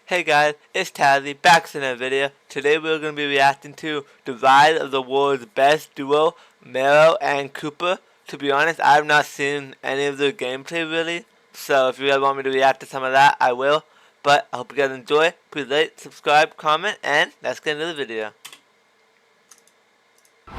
Hey guys, it's Tazzy, back to another video. Today we're going to be reacting to the rise of the world's best duo, Mero and Cooper. To be honest, I have not seen any of their gameplay really, so if you guys want me to react to some of that, I will. But I hope you guys enjoy. Please like, subscribe, comment, and let's get into the video.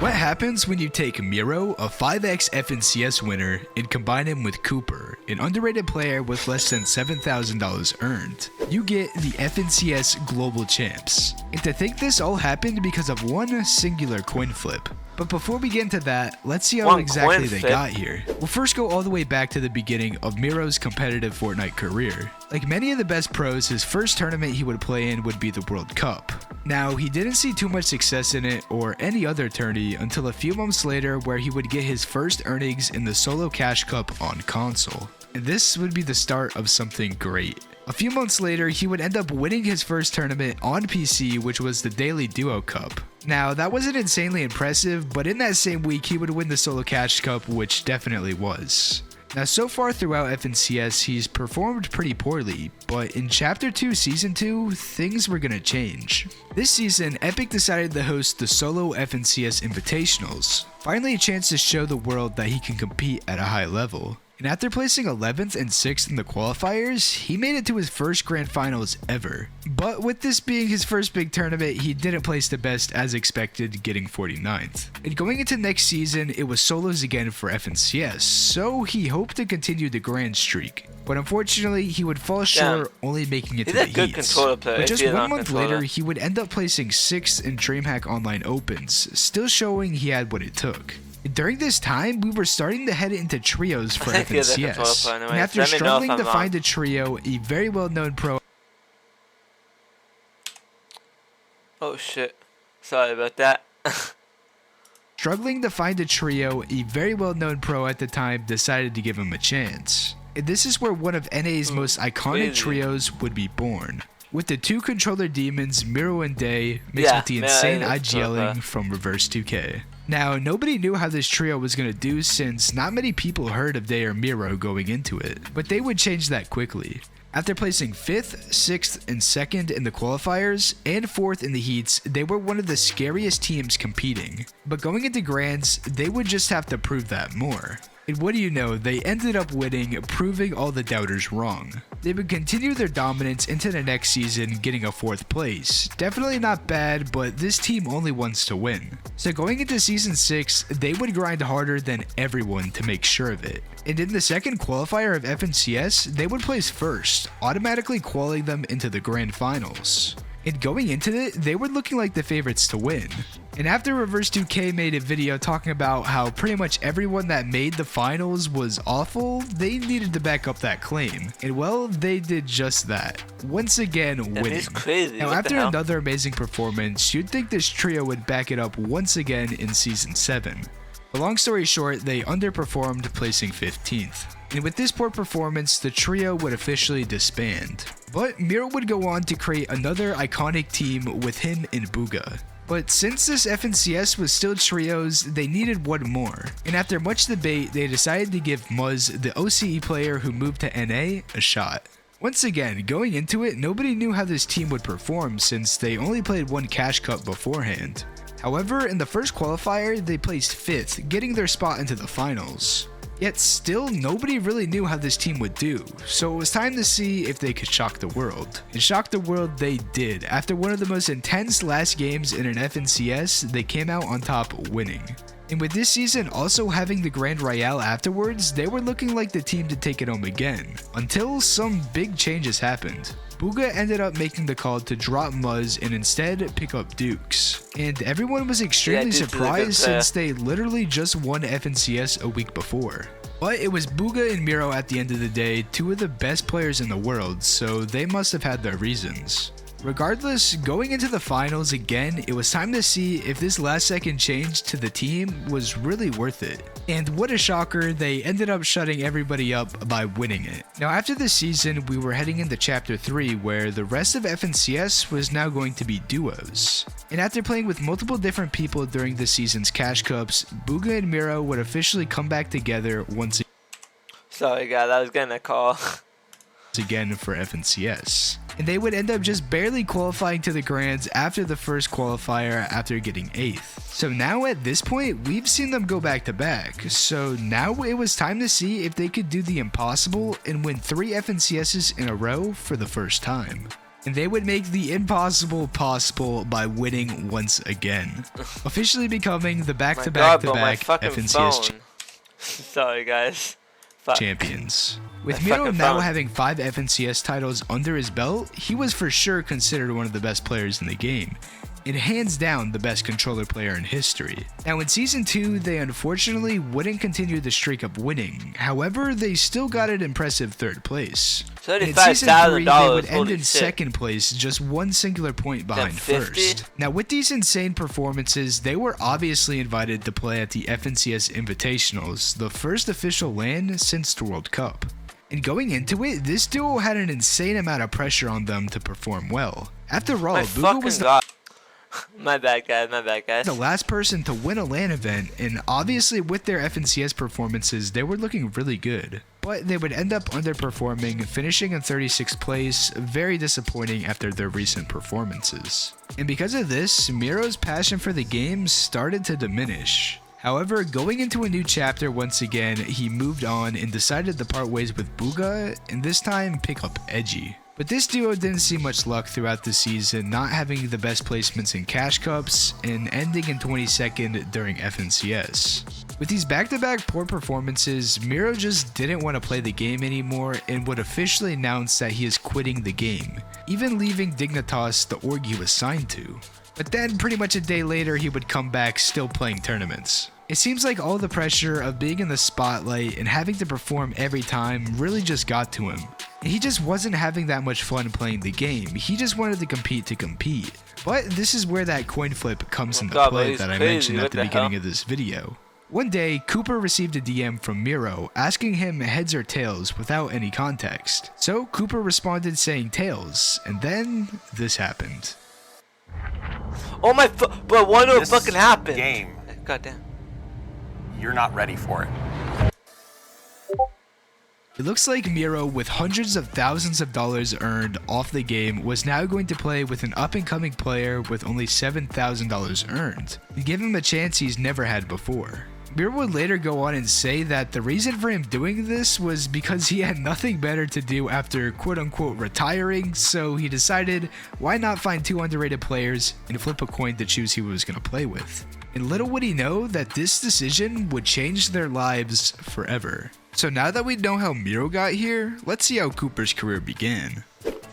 What happens when you take Mero, a 5x FNCS winner, and combine him with Cooper, an underrated player with less than $7,000 earned? You get the FNCS Global Champs. And to think this all happened because of one singular coin flip. But before we get into that, let's see how exactly they got here. We'll first go all the way back to the beginning of Mero's competitive Fortnite career. Like many of the best pros, his first tournament he would play in would be the World Cup. Now, he didn't see too much success in it or any other tourney until a few months later where he would get his first earnings in the Solo Cash Cup on console. And this would be the start of something great. A few months later, he would end up winning his first tournament on PC, which was the Daily Duo Cup. Now, that wasn't insanely impressive, but in that same week, he would win the Solo Cash Cup, which definitely was. Now, so far throughout FNCS, he's performed pretty poorly, but in Chapter 2 Season 2, things were gonna change. This season, Epic decided to host the Solo FNCS Invitationals, finally a chance to show the world that he can compete at a high level. And after placing 11th and 6th in the qualifiers, he made it to his first grand finals ever. But with this being his first big tournament, he didn't place the best as expected, getting 49th. And going into next season, it was solos again for FNCS, so he hoped to continue the grand streak. But unfortunately, he would fall short, only making it to the heats. But just 1 month later, he would end up placing 6th in DreamHack Online Opens, still showing he had what it took. During this time, we were starting to head into trios for FNCS, and after struggling to find a trio, a very well-known pro... Oh shit, sorry about that. Struggling to find a trio, a very well-known pro at the time decided to give him a chance. And this is where one of NA's most iconic trios would be born. With the two controller demons, Mero and Day, mixed with the insane IGLing from Reverse 2K. Now, nobody knew how this trio was going to do since not many people heard of Day or Mero going into it, but they would change that quickly. After placing 5th, 6th, and 2nd in the qualifiers, and 4th in the heats, they were one of the scariest teams competing. But going into grands, they would just have to prove that more. And what do you know, they ended up winning, proving all the doubters wrong. They would continue their dominance into the next season, getting a 4th place. Definitely not bad, but this team only wants to win. So going into Season 6, they would grind harder than everyone to make sure of it. And in the second qualifier of FNCS, they would place 1st, automatically qualifying them into the grand finals. And going into it, they were looking like the favorites to win. And after Reverse 2K made a video talking about how pretty much everyone that made the finals was awful, they needed to back up that claim. And well, they did just that. Once again, winning. Now after another amazing performance, you'd think this trio would back it up once again in Season 7. But long story short, they underperformed, placing 15th. And with this poor performance, the trio would officially disband. But Mero would go on to create another iconic team with him and Booga. But since this FNCS was still trios, they needed one more. And after much debate, they decided to give Muzz, the OCE player who moved to NA, a shot. Once again, going into it, nobody knew how this team would perform since they only played one Cash Cup beforehand. However, in the first qualifier, they placed 5th, getting their spot into the finals. Yet still, nobody really knew how this team would do, so it was time to see if they could shock the world. And shock the world they did. After one of the most intense last games in an FNCS, they came out on top winning. And with this season also having the Grand Royale afterwards, they were looking like the team to take it home again, until some big changes happened. Booga ended up making the call to drop Muzz and instead pick up Dukes. And everyone was extremely surprised since they literally just won FNCS a week before. But it was Booga and Mero at the end of the day, two of the best players in the world, so they must have had their reasons. Regardless, going into the finals again, it was time to see if this last second change to the team was really worth it. And what a shocker, they ended up shutting everybody up by winning it. Now after this season, we were heading into Chapter 3 where the rest of FNCS was now going to be duos. And after playing with multiple different people during this season's Cash Cups, Booga and Mero would officially come back together once again. Sorry guys, I was getting a call. Again for FNCS. and they would end up just barely qualifying to the Grands after the first qualifier after getting 8th. So now at this point, we've seen them go back to back, so now it was time to see if they could do the impossible and win 3 FNCSs in a row for the first time. And they would make the impossible possible by winning once again, officially becoming the back-to-back-to-back FNCS Sorry guys. champions. With Mero now having 5 FNCS titles under his belt, he was for sure considered one of the best players in the game, and hands down the best controller player in history. Now in Season 2, they unfortunately wouldn't continue the streak of winning, however they still got an impressive 3rd place. In Season 3, they would end in 2nd place, just 1 singular point behind 1st. Now with these insane performances, they were obviously invited to play at the FNCS Invitationals, the first official LAN since the World Cup. And going into it, this duo had an insane amount of pressure on them to perform well. After all, Booga was my bad guys, the last person to win a LAN event, and obviously with their FNCS performances, they were looking really good. But they would end up underperforming, finishing in 36th place, very disappointing after their recent performances. And because of this, Mero's passion for the game started to diminish. However, going into a new chapter once again, he moved on and decided to part ways with Booga, and this time pick up Edgy. But this duo didn't see much luck throughout the season, not having the best placements in Cash Cups and ending in 22nd during FNCS. With these back-to-back poor performances, Mero just didn't want to play the game anymore and would officially announce that he is quitting the game, even leaving Dignitas, the org he was signed to. But then pretty much a day later he would come back still playing tournaments. It seems like all the pressure of being in the spotlight and having to perform every time really just got to him. And he just wasn't having that much fun playing the game, he just wanted to compete. But this is where that coin flip comes into play that I mentioned at the beginning of this video. One day, Cooper received a DM from Mero asking him heads or tails without any context. So Cooper responded saying tails, and then this happened. Oh my but what would fucking happen? Game. Goddamn. You're not ready for it. It looks like Mero, with hundreds of thousands of dollars earned off the game, was now going to play with an up-and-coming player with only $7,000 earned, and give him a chance he's never had before. Mero would later go on and say that the reason for him doing this was because he had nothing better to do after quote-unquote retiring, so he decided why not find 2 underrated players and flip a coin to choose who he was going to play with. And little would he know that this decision would change their lives forever. So now that we know how Mero got here, let's see how Cooper's career began.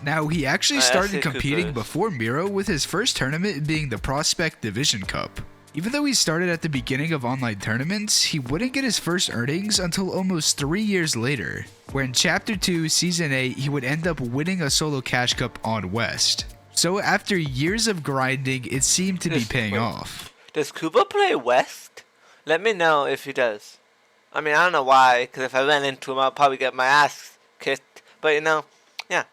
Now, he actually started competing before Mero, with his first tournament being the Prospect Division Cup. Even though he started at the beginning of online tournaments, he wouldn't get his first earnings until almost 3 years later, where in Chapter 2, Season 8, he would end up winning a solo Cash Cup on West. So after years of grinding, it seemed to be paying off. Does Cooper play West? Let me know if he does. I mean, I don't know why, because if I ran into him, I'll probably get my ass kicked. But you know, yeah.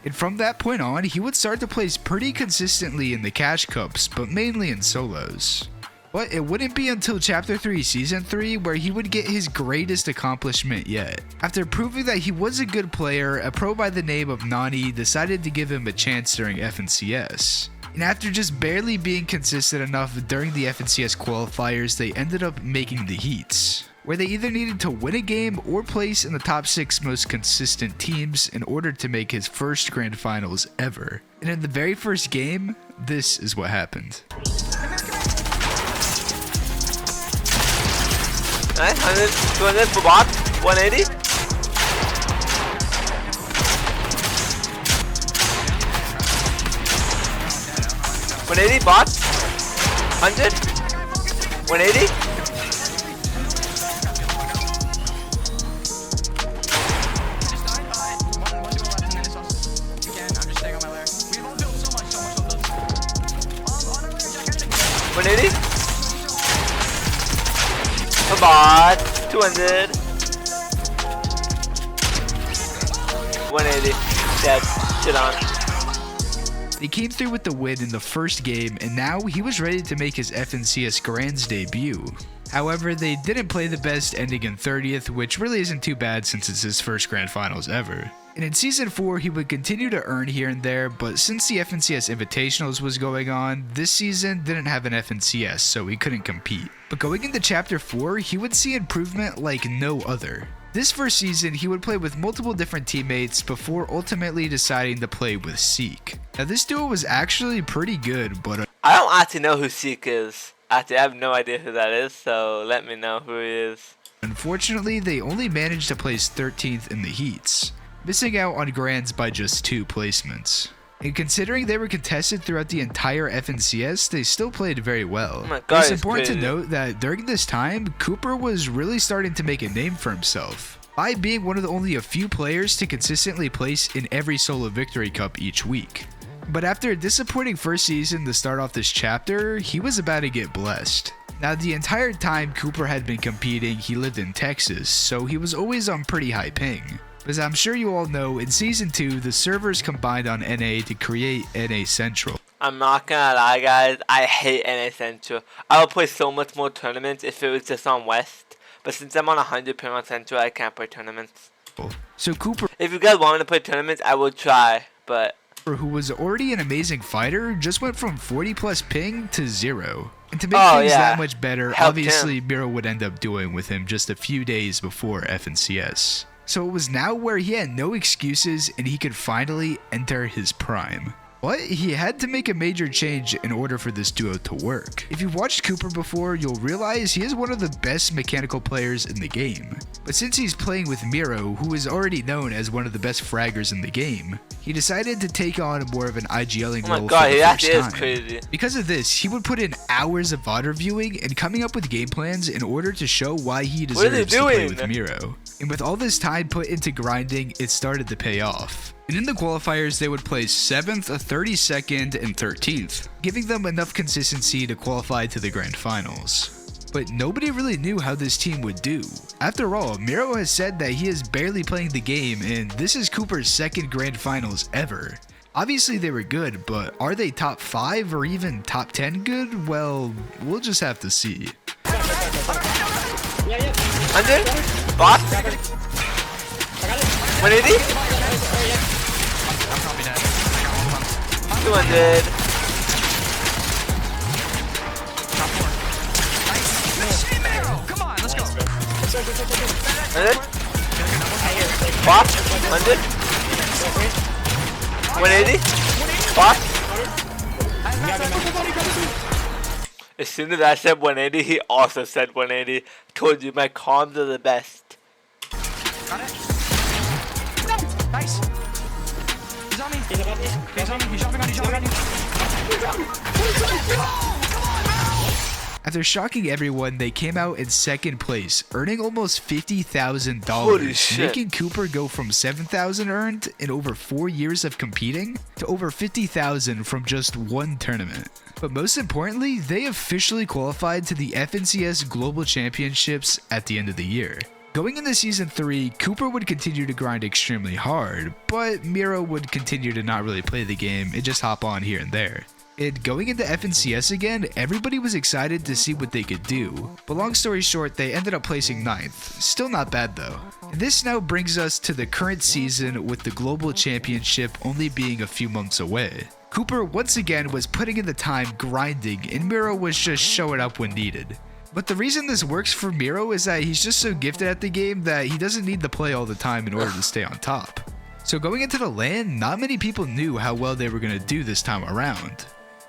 And from that point on, he would start to place pretty consistently in the Cash Cups, but mainly in solos. But it wouldn't be until Chapter 3 Season 3 where he would get his greatest accomplishment yet. After proving that he was a good player, a pro by the name of Nani decided to give him a chance during FNCS. And after just barely being consistent enough during the FNCS qualifiers, they ended up making the heats, where they either needed to win a game or place in the top 6 most consistent teams in order to make his first grand finals ever. And in the very first game, this is what happened. Nice, 100, 200 for bot, 180. $180 bot, 100, 180. $180. A bot, 200. 180. Dead. Shit on. He came through with the win in the first game, and now he was ready to make his FNCS Grands debut. However, they didn't play the best, ending in 30th, which really isn't too bad since it's his first Grand Finals ever. And in Season 4, he would continue to earn here and there, but since the FNCS Invitationals was going on, this season didn't have an FNCS, so he couldn't compete. But going into Chapter 4, he would see improvement like no other. This first season, he would play with multiple different teammates before ultimately deciding to play with Seek. Now this duo was actually pretty good, but I don't actually know who Seek is. Actually, I have no idea who that is, so let me know who he is. unfortunately, they only managed to place 13th in the heats, missing out on Grands by just 2 placements. And considering they were contested throughout the entire FNCS, they still played very well. Oh my God, it's important to note that during this time, Cooper was really starting to make a name for himself by being one of the only a few players to consistently place in every solo victory cup each week. But after a disappointing first season to start off this chapter, he was about to get blessed. Now the entire time Cooper had been competing, he lived in Texas, so he was always on pretty high ping. As I'm sure you all know, in Season 2, the servers combined on NA to create NA Central. I'm not gonna lie, guys, I hate NA Central. I would play so much more tournaments if it was just on West, but since I'm on 100 ping on Central, I can't play tournaments. So Cooper, If you guys want me to play tournaments, I would try, but who was already an amazing fighter, just went from 40 plus ping to 0. And to make Oh, things yeah. that much better, Helped obviously him. Mero would end up doing with him just a few days before FNCS. So it was now where he had no excuses and he could finally enter his prime. But he had to make a major change in order for this duo to work. If you've watched Cooper before, you'll realize he is one of the best mechanical players in the game. But since he's playing with Mero, who is already known as one of the best fraggers in the game, he decided to take on more of an IGLing oh my role God, for the he first actually is time. crazy. Because of this, he would put in hours of VOD reviewing and coming up with game plans in order to show why he What are they deserves to play doing? with Mero. And with all this time put into grinding, it started to pay off. And in the qualifiers, they would place 7th, 32nd, and 13th, giving them enough consistency to qualify to the Grand Finals. But nobody really knew how this team would do. After all, Mero has said that he is barely playing the game, and this is Cooper's 2nd Grand Finals ever. Obviously they were good, but are they top 5 or even top 10 good? Well, we'll just have to see. 100? Boss? 180? 200. Come on, let's go. 100? Boss? 100? 180? Boss? As soon as I said 180, he also said 180. Told you my comms are the best. Got it. No! Nice. He's on me. He's on me. He's jumping on you. He's jumping on you. After shocking everyone, they came out in 2nd place, earning almost Holy $50,000, shit. making Cooper go from 7,000 earned in over 4 years of competing to over 50,000 from just one tournament. But most importantly, they officially qualified to the FNCS Global Championships at the end of the year. Going into Season 3, Cooper would continue to grind extremely hard, but Mero would continue to not really play the game and just hop on here and there. And going into FNCS again, everybody was excited to see what they could do. But long story short, they ended up placing 9th. Still not bad though. And this now brings us to the current season with the Global Championship only being a few months away. Cooper once again was putting in the time grinding and Mero was just showing up when needed. But the reason this works for Mero is that he's just so gifted at the game that he doesn't need to play all the time in order to stay on top. So going into the LAN, not many people knew how well they were going to do this time around,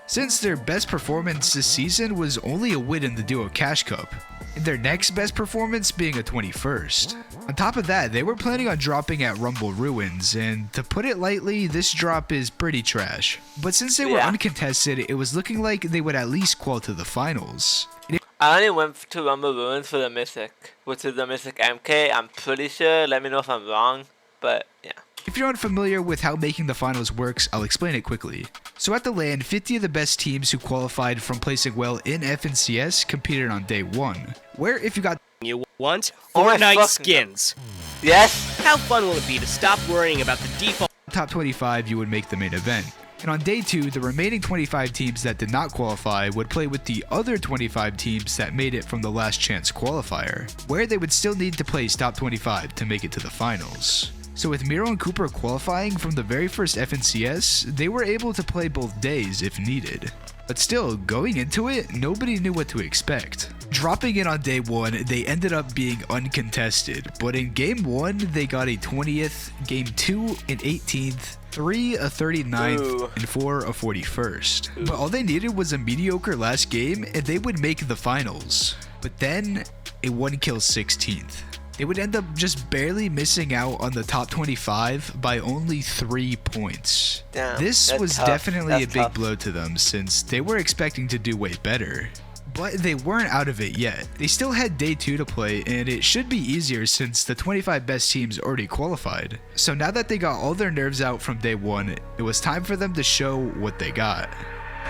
since their best performance this season was only a win in the Duo Cash Cup, and their next best performance being a 21st. On top of that, they were planning on dropping at Rumble Ruins, and to put it lightly, this drop is pretty trash. But since they were Yeah. uncontested, it was looking like they would at least qual to the finals. And I only went to Rumble Ruins for the Mythic, which is the Mythic MK, I'm pretty sure. Let me know if I'm wrong, but yeah. if you're unfamiliar with how making the finals works, I'll explain it quickly. So at the LAN, 50 of the best teams who qualified from placing well in FNCS competed on day 1, where if you got You want Oh my Fortnite fucking skins. Yes? How fun will it be to stop worrying about the default top 25, you would make the main event. And on day 2, the remaining 25 teams that did not qualify would play with the other 25 teams that made it from the last chance qualifier, where they would still need to place top 25 to make it to the finals. So with Mero and Cooper qualifying from the very first FNCS, they were able to play both days if needed. But still, going into it, nobody knew what to expect. Dropping in on day 1, they ended up being uncontested, but in game 1, they got a 20th, game 2 an 18th, 3 a 39th, and 4 a 41st. But all they needed was a mediocre last game and they would make the finals. But then, a 1-kill 16th. They would end up just barely missing out on the top 25 by only 3 points. Damn, this was tough. definitely That's a big tough. blow to them since they were expecting to do way better. But they weren't out of it yet. They still had day 2 to play, and it should be easier since the 25 best teams already qualified. So now that they got all their nerves out from day 1, it was time for them to show what they got.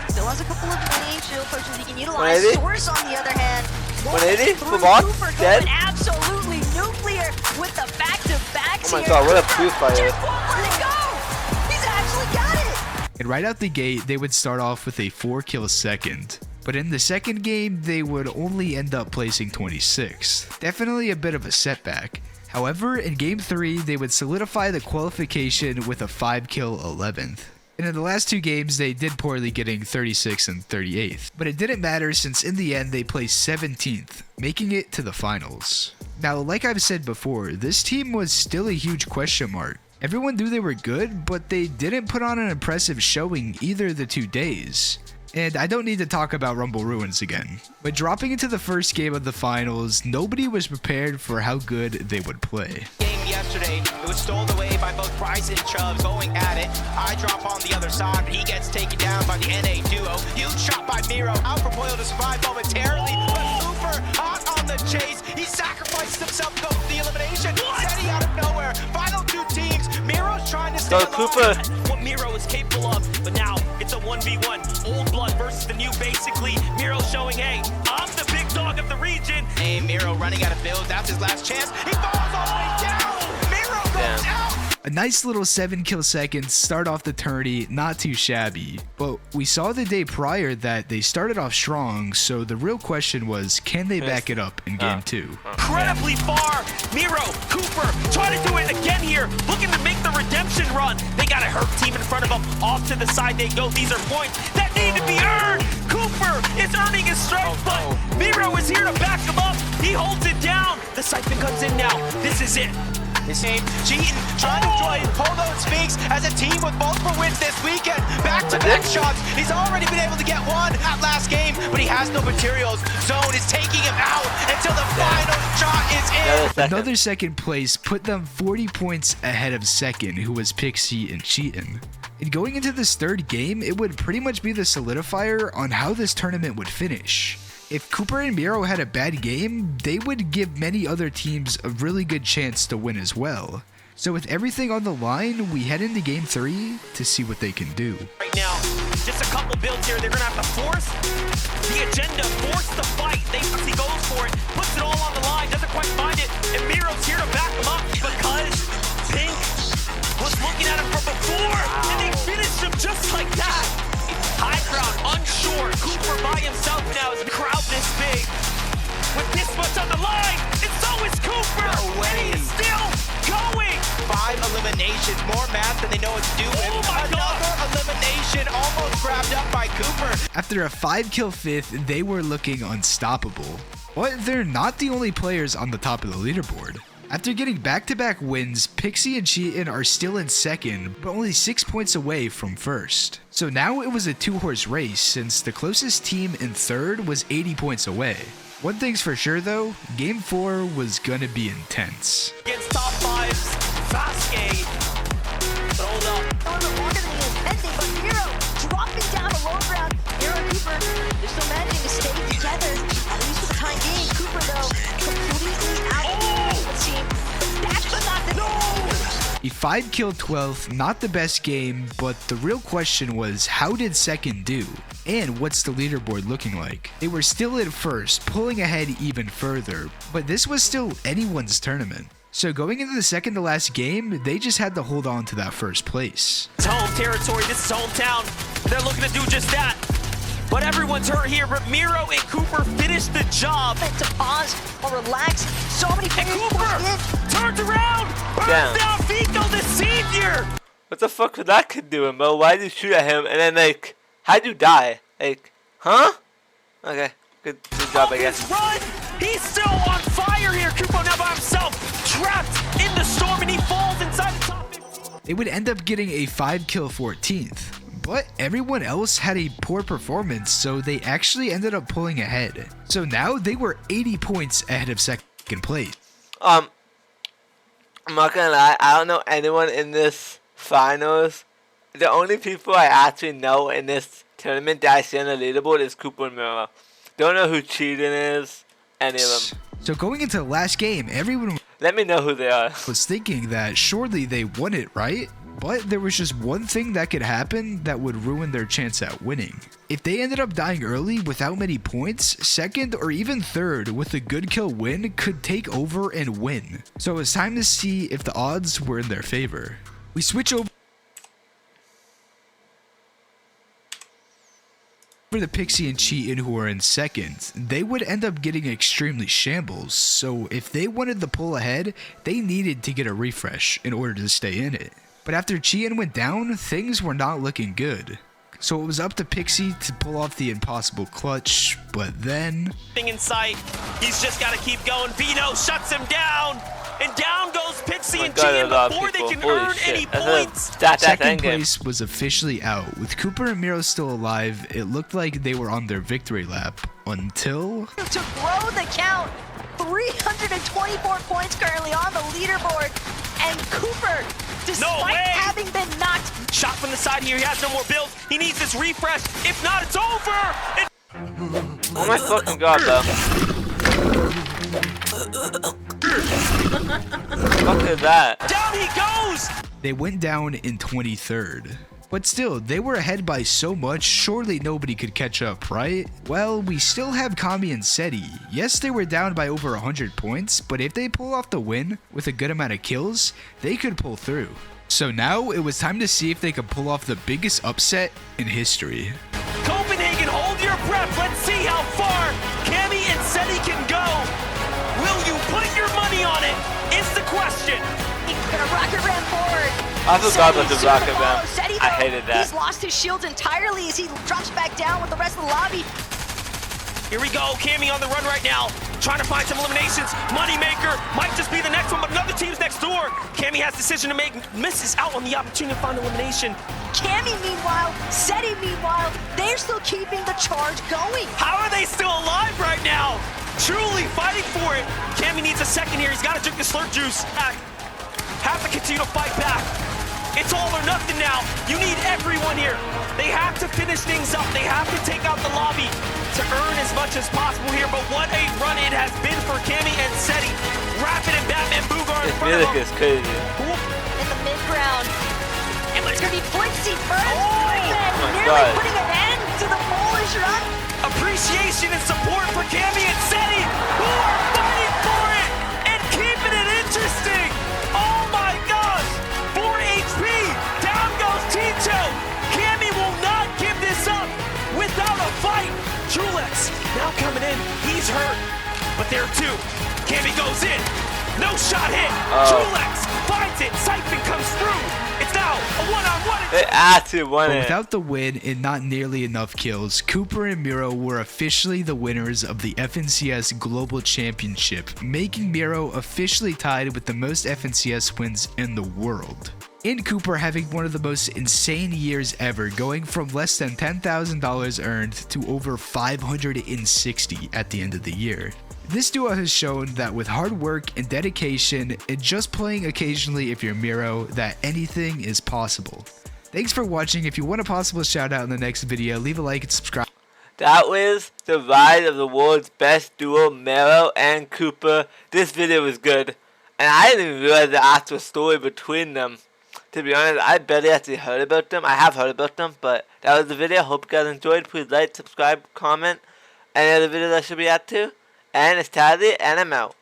Still has a couple of mini shield pushes he can utilize. 180? Source on the other hand. 180? Through Full box? Cooper Dead? going absolutely nuclear with the back-to-backs Oh my here. god, what a Cooper proof fire. just won't let it go. He's actually got it. And right out the gate, they would start off with a 4-kill second. But in the second game, they would only end up placing 26th. Definitely a bit of a setback. However, in game 3, they would solidify the qualification with a 5-kill 11th. And in the last 2 games, they did poorly, getting 36th and 38th. But it didn't matter since in the end, they placed 17th, making it to the finals. Now, like I've said before, this team was still a huge question mark. Everyone knew they were good, but they didn't put on an impressive showing either the 2 days. And I don't need to talk about Rumble Ruins again. But dropping into the first game of the finals, nobody was prepared for how good they would play. Game yesterday, it was stolen away by both Bryce and Chubb going at it. I drop on the other side, but he gets taken down by the NA duo. Huge shot by Mero, out for Boyle to survive momentarily, but Cooper hot on the chase. He sacrificed himself to go for the elimination. Teddy out of nowhere. Final 2 teams. Mero's trying to stay Go alive. Cooper. What Mero is capable of, but now it's a 1v1. Old blood versus the new, basically. Mero showing, hey, I'm the big dog of the region. Hey, Mero running out of builds. That's his last chance. He falls all the way down. Mero goes Damn. out. A nice little 7-kill seconds start off the tourney, not too shabby. But we saw the day prior that they started off strong, so the real question was, can they back it up in game 2? Incredibly far. Mero, Cooper, trying to do it again here. Looking to make the redemption run. They got a hurt team in front of them. Off to the side they go. These are points that need to be earned. Cooper is earning his stripes, but Mero is here to back him up. He holds it down. The siphon comes in now. This is it. His team cheating, trying to join Polo and Sphinx as a team with multiple wins this weekend. Back-to-back shots. He's already been able to get one at last game, but he has no materials. Zone is taking him out until the final shot is in. Another second place put them 40 points ahead of second, who was Pixie and Cheatin'. And going into this third game, it would pretty much be the solidifier on how this tournament would finish. If Cooper and Mero had a bad game, they would give many other teams a really good chance to win as well. So with everything on the line, we head into game 3 to see what they can do. Right now, just a couple builds here. They're going to have to force the agenda, force the fight. He goes for it, puts it all on the line, doesn't quite find it, and Mero's here to back him up because Pink was looking at him from before, and they finished him just like that. High ground, unsure. Cooper by himself now is the crowd this big. With this much on the line, and so is Cooper. No way. And he is still going. 5 eliminations, more math than they know what to do with. Oh my God. Another elimination almost grabbed up by Cooper. After a 5-kill 5th, they were looking unstoppable. But they're not the only players on the top of the leaderboard. After getting back-to-back wins, Pixie and Cheatin' are still in second, but only 6 points away from first. So now it was a 2-horse race since the closest team in third was 80 points away. One thing's for sure though, game 4 was gonna be intense. Against top 5's Sasuke. But hold up. A little bit longer than he was intending, but Mero dropping down to low ground. Mero and Cooper, they're still managing to stay together, at least for the time being. Cooper, though, completely out of the team. But that's not the A 5-kill 12th, not the best game, but the real question was, how did second do? And what's the leaderboard looking like? They were still at first, pulling ahead even further, but this was still anyone's tournament. So going into the second to last game, they just had to hold on to that first place. It's home territory. This is hometown. They're looking to do just that. But everyone's hurt here. But Mero and Cooper finished the job. To pause or relax. So many And players Cooper pushed in. turns around, burns down Fico, the senior. What the fuck was that kid doing, bro? Why did you shoot at him? And then, like, how'd you die? Like, huh? Okay, good job, I guess. Run! He's still on fire here. Cooper now by himself, trapped in the storm, and he falls inside the top 15. They would end up getting a 5-kill 14th. But everyone else had a poor performance, so they actually ended up pulling ahead. So now they were 80 points ahead of second place. I'm not gonna lie, I don't know anyone in this finals. The only people I actually know in this tournament that I see on the leaderboard is Cooper and Mero. Don't know who Cheating is, any of them. So going into the last game, everyone Let me know who they are. was thinking that surely they won it, right? But there was just one thing that could happen that would ruin their chance at winning. If they ended up dying early without many points, second or even third with a good kill win could take over and win. So it's time to see if the odds were in their favor. We switch over for the Pixie and Cheatin', who are in second. They would end up getting extremely shambles, so if they wanted to pull ahead, they needed to get a refresh in order to stay in it. But after Cheatin' went down, things were not looking good. So it was up to Pixie to pull off the impossible clutch, but then In sight, he's just got to keep going. Vino shuts him down, and down goes Pixie and Gian before they can earn any points. second place was officially out. With Cooper and Mero still alive, it looked like they were on their victory lap until To grow the count. 324 points currently on the leaderboard. And Cooper, despite having been knocked. Shot from the side here. He has no more builds. He needs this refresh. If not, it's over. Oh my fucking god, though. What is that? Down he goes. they went down in 23rd. But still, they were ahead by so much, surely nobody could catch up, right? Well, we still have Kami and Seti. Yes, they were down by over 100 points, but if they pull off the win with a good amount of kills, they could pull through. So now it was time to see if they could pull off the biggest upset in history. Copenhagen, hold your breath. Let's see how far Cammy and Seti can go. Will you put your money on it? Is the question. He's gonna rocket ram forward. I forgot about the Seti rocket follow. ram. Seti, I though, hated that. He's lost his shields entirely as he drops back down with the rest of the lobby. Here we go. Cammy on the run right now. Trying to find some eliminations. Moneymaker might just be the next one, but another team's next door. Cammy has decision to make. Misses out on the opportunity to find elimination. Cammy, meanwhile, Seti, meanwhile, they're still keeping the charge going. How are they still alive right now? Truly fighting for it. Cammy needs a second here. He's got to drink the slurp juice. Have to continue to fight back. It's all or nothing now. You need everyone here. They have to finish things up. They have to take out the lobby to earn as much as possible here. But what a run it has been for Cammy and Seti. Rapid and Batman Boogar in This front of music them. is crazy. In the mid-ground. And it's gonna be Blixie first. Oh my Nearly God. putting an end to the Polish run. Appreciation and support for Cammy and Seti, who are fighting for it and keeping it interesting. Oh my gosh, 4 HP, down goes Ticho. Cammy will not give this up without a fight. Trulex now coming in, he's hurt, but there are two. Cammy goes in, no shot hit. Trulex finds it, Siphon comes through. It's now a one-on-one. They actually won But it. without the win and not nearly enough kills, Cooper and Mero were officially the winners of the FNCS Global Championship, making Mero officially tied with the most FNCS wins in the world. And Cooper having one of the most insane years ever, going from less than $10,000 earned to over 560 at the end of the year. This duo has shown that with hard work and dedication and just playing occasionally if you're Mero, that anything is possible. Thanks for watching. If you want a possible shout out in the next video, leave a like and subscribe. That was the rise of the world's best duo, Mero and Cooper. This video was good. And I didn't even realize the actual story between them. To be honest, I barely actually heard about them. I have heard about them, but that was the video. Hope you guys enjoyed. Please like, subscribe, comment. Any other videos I should be at to. And it's Tazzy, and I'm out.